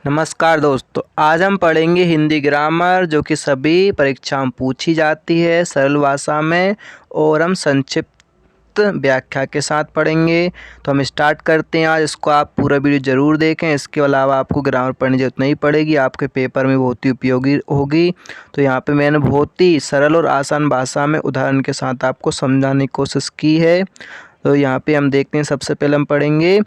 नमस्कार दोस्तों, आज हम पढ़ेंगे हिंदी ग्रामर जो कि सभी परीक्षाओं में पूछी जाती है सरल भाषा में और हम संक्षिप्त व्याख्या के साथ पढ़ेंगे। तो हम स्टार्ट करते हैं। आज इसको आप पूरा वीडियो ज़रूर देखें। इसके अलावा आपको ग्रामर पढ़ने की जरूरत नहीं पड़ेगी, आपके पेपर में बहुत ही उपयोगी होगी। तो यहाँ पे मैंने बहुत ही सरल और आसान भाषा में उदाहरण के साथ आपको समझाने की कोशिश की है। तो यहाँ पे हम देखते हैं, सबसे पहले हम पढ़ेंगे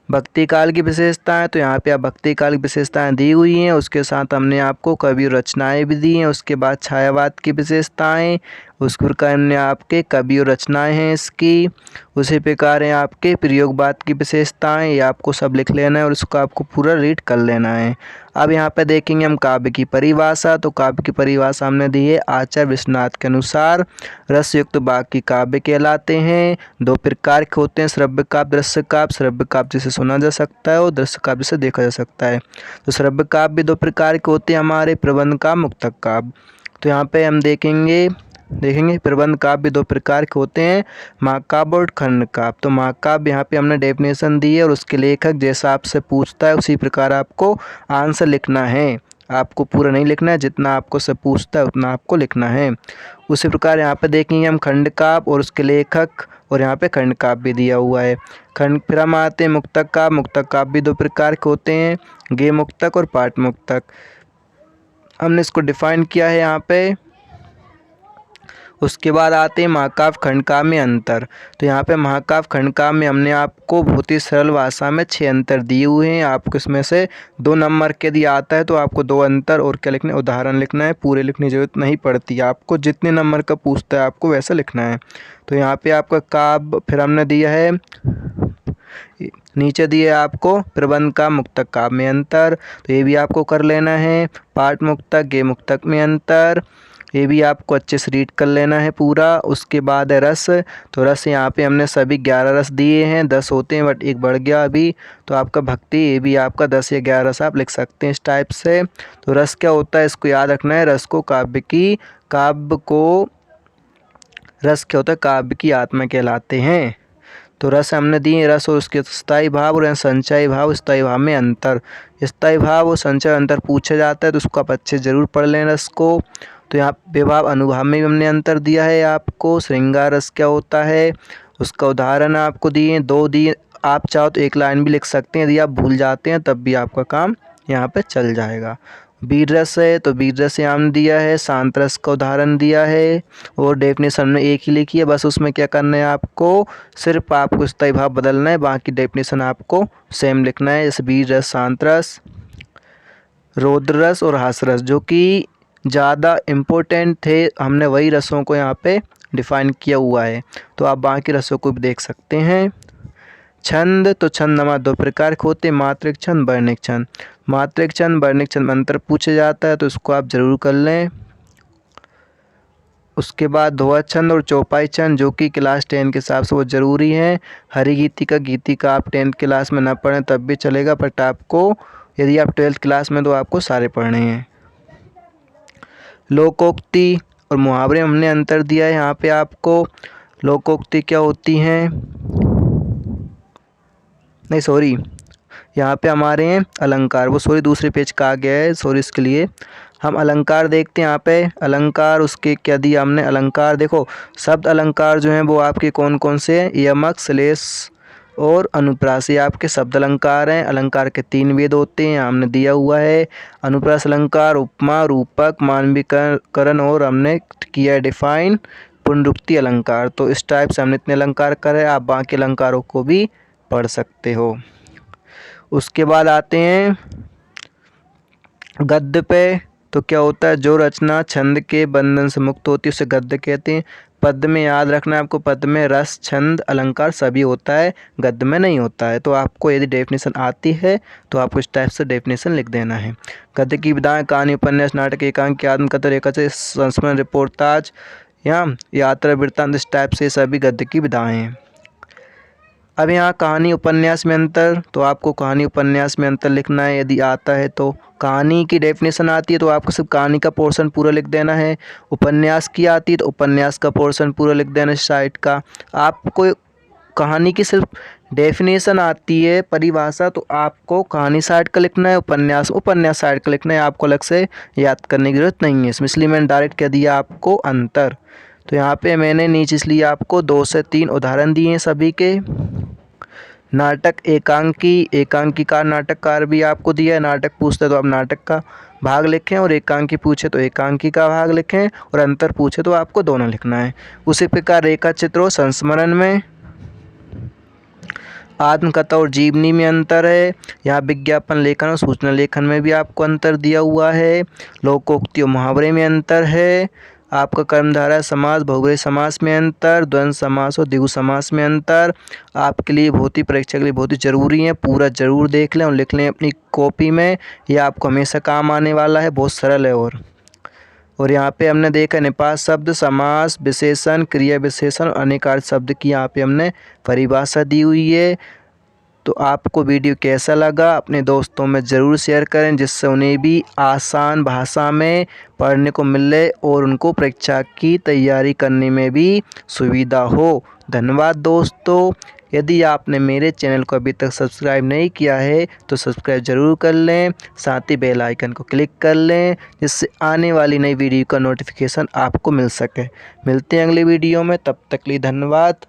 भक्ति काल की विशेषताएं। तो यहाँ पे आप भक्ति काल की विशेषताएं दी हुई हैं, उसके साथ हमने आपको कवि और रचनाएं भी दी हैं। उसके बाद छायावाद की विशेषताएं, उस प्रकार हमने आपके कवि और रचनाएं हैं इसकी। उसी प्रकार है आपके प्रयोगवाद की विशेषताएं। ये आपको सब लिख लेना है और इसको आपको पूरा रीड कर लेना है। अब यहाँ पे देखेंगे हम काव्य की परिभाषा। तो काव्य की परिभाषा हमने दी है आचार्य विश्वनाथ के अनुसार रसयुक्त बाकी काव्य कहलाते हैं। दो प्रकार के होते हैं, श्रव्य काव्य, दृश्य काव्य। श्रव्य काव्य जिसे सुना जा सकता है और दृश्य काव्य जिसे देखा जा सकता है। तो श्रव्य काव्य भी दो प्रकार के होते हैं हमारे, प्रबंध काव्य, मुक्तक काव्य। तो यहाँ पे हम देखेंगे प्रबंध काव्य भी दो प्रकार के होते हैं, महाकाव्य और खंड काव्य। तो महाकाव्य यहाँ पे हमने डेफिनेशन दी है और उसके लेखक जैसा आपसे पूछता है उसी प्रकार आपको आंसर लिखना है। आपको पूरा नहीं लिखना है, जितना आपको से पूछता है उतना आपको लिखना है। उसी प्रकार यहाँ पे देखेंगे हम खंड काव्य और उसके लेखक, और यहाँ पे खंड काव्य भी दिया हुआ है। फिर हम आते हैं मुक्तक काव्य। मुक्तक काव्य भी दो प्रकार के होते हैं, गेय मुक्तक और पाठ मुक्तक। हमने इसको डिफाइन किया है यहाँ पे। उसके बाद आते हैं महाकाव्य खंड काव्य में अंतर। तो यहाँ पे महाकाव्य खंड काव्य में हमने आपको बहुत ही सरल भाषा में 6 अंतर दिए हुए हैं। आपको इसमें से 2 नंबर के यदि आता है तो आपको 2 अंतर और क्या लिखना है, उदाहरण लिखना है। पूरे लिखने की जरूरत नहीं पड़ती, आपको जितने नंबर का पूछता है आपको वैसा लिखना है। तो यहाँ पे आपका काव्य, फिर हमने दिया है नीचे दिए आपको प्रबंध का मुक्तक काव्य में अंतर, तो ये भी आपको कर लेना है। पाठ मुक्तक, गेय मुक्तक में अंतर, ये भी आपको अच्छे से रीड कर लेना है पूरा। उसके बाद है रस। तो रस यहाँ पे हमने सभी 11 रस दिए हैं, 10 होते हैं बट एक बढ़ गया अभी। तो आपका भक्ति, ये भी आपका 10 या 11 रस आप लिख सकते हैं इस टाइप से। तो रस क्या होता है इसको याद रखना है। रस को रस क्या होता है, काव्य की आत्मा कहलाते हैं। तो रस हमने दिए, रस और उसके स्थायी भाव और संचयी भाव। स्थायी भाव में अंतर, स्थायी भाव और संचय अंतर पूछा जाता है तो उसको आप अच्छे ज़रूर पढ़ लें रस को। तो यहाँ विभाव अनुभाव में भी हमने अंतर दिया है आपको। श्रृंगार रस क्या होता है उसका उदाहरण आपको दिए, 2 दिए। आप चाहो तो एक लाइन भी लिख सकते हैं, यदि आप भूल जाते हैं तब भी आपका काम यहाँ पे चल जाएगा। वीर रस है, तो वीर रस यहाँ हमने दिया है। शांत रस का उदाहरण दिया है और डेफिनेशन में एक ही लिखी है, बस उसमें क्या करना है आपको, सिर्फ आपको स्थायी भाव बदलना है, बाकी डेफिनेशन आपको सेम लिखना है। जैसे वीर रस, शांत रस, रौद्र रस और हास रस जो कि ज़्यादा इम्पोर्टेंट थे, हमने वही रसों को यहाँ पे डिफ़ाइन किया हुआ है। तो आप बाकी रसों को भी देख सकते हैं। छंद, तो छंद हमारे 2 प्रकार के होते हैं, मात्रिक छंद, वर्णिक छंद। मात्रिक छंद वर्णिक छंद में अंतर पूछा जाता है तो उसको आप ज़रूर कर लें। उसके बाद दोहा छंद और चौपाई छंद जो कि क्लास 10 के हिसाब से वो ज़रूरी है। हरि गीतिका आप 10th क्लास में ना पढ़ें तब भी चलेगा, बट आपको यदि आप 12th क्लास में तो आपको सारे पढ़ने हैं। लोकोक्ति और मुहावरे हमने अंतर दिया है यहाँ पे आपको। लोकोक्ति क्या होती हैं, नहीं सॉरी, यहाँ पे हमारे हैं अलंकार, वो सॉरी दूसरे पेज का आ गया है, सॉरी इसके लिए। हम अलंकार देखते हैं यहाँ पे। अलंकार उसके क्या दिया हमने, अलंकार देखो शब्द अलंकार जो हैं वो आपके कौन कौन से हैं, यमक, श्लेष और अनुप्रास, ये आपके शब्द अलंकार हैं। अलंकार के 3 वेद होते हैं, हमने दिया हुआ है। अनुप्रास अलंकार, उपमा, रूपक, मानवीकरण और हमने किया है डिफाइन पुनरुक्ति अलंकार। तो इस टाइप से हमने इतने अलंकार करे, आप बाकी अलंकारों को भी पढ़ सकते हो। उसके बाद आते हैं गद्य पे। तो क्या होता है, जो रचना छंद के बंधन से मुक्त होती है उसे गद्य कहते हैं। पद्य में याद रखना है आपको, पद्य में रस, छंद, अलंकार सभी होता है, गद्य में नहीं होता है। तो आपको यदि डेफिनेशन आती है तो आपको इस टाइप से डेफिनेशन लिख देना है। गद्य की विधाएं कहानी, उपन्यास, नाटक, एकांक, आत्मकथा, रेखाचित्र, संस्मरण, रिपोर्टाज या यात्रा वृत्तांत, इस टाइप से सभी गद्य की विधाएं हैं। अब यहाँ कहानी उपन्यास में अंतर, तो आपको कहानी उपन्यास में अंतर लिखना है यदि आता है तो। कहानी की डेफिनेशन आती है तो आपको सिर्फ कहानी का पोर्शन पूरा लिख देना है। उपन्यास की आती है तो उपन्यास का पोर्शन पूरा लिख देना है साइड का। आपको कहानी की सिर्फ डेफिनेशन आती है परिभाषा, तो आपको कहानी साइड का लिखना है, उपन्यास साइड का लिखना है, आपको अलग से याद करने की जरूरत नहीं है इसमें, इसलिए मैंने डायरेक्ट कह दिया आपको अंतर। तो यहाँ पे मैंने नीचे इसलिए आपको 2 से 3 उदाहरण दिए हैं सभी के। नाटक एकांकी, एकांकीकार नाटककार भी आपको दिया है, नाटक पूछते तो आप नाटक का भाग लिखें और एकांकी पूछे तो एकांकी का भाग लिखें और अंतर पूछे तो आपको दोनों लिखना है। उसी प्रकार रेखा चित्रों संस्मरण में आत्मकथा और जीवनी में अंतर है। यहाँ विज्ञापन लेखन और सूचना लेखन में भी आपको अंतर दिया हुआ है। लोकोक्ति और मुहावरे में अंतर है। आपका कर्मधारय समास बहुब्रीहि समास में अंतर, द्वंद्व समास और द्विगु समास में अंतर आपके लिए बहुत ही परीक्षा के लिए बहुत ही ज़रूरी है। पूरा ज़रूर देख लें और लिख लें अपनी कॉपी में, यह आपको हमेशा काम आने वाला है, बहुत सरल है। और यहाँ पे हमने देखा निपात शब्द, समास, विशेषण, क्रिया विशेषण और अनेकार्थ शब्द की यहाँ पे हमने परिभाषा दी हुई है। तो आपको वीडियो कैसा लगा अपने दोस्तों में ज़रूर शेयर करें, जिससे उन्हें भी आसान भाषा में पढ़ने को मिले और उनको परीक्षा की तैयारी करने में भी सुविधा हो। धन्यवाद दोस्तों। यदि आपने मेरे चैनल को अभी तक सब्सक्राइब नहीं किया है तो सब्सक्राइब ज़रूर कर लें, साथ ही बेल आइकन को क्लिक कर लें, जिससे आने वाली नई वीडियो का नोटिफिकेशन आपको मिल सके। मिलते हैं अगली वीडियो में, तब तक के लिए धन्यवाद।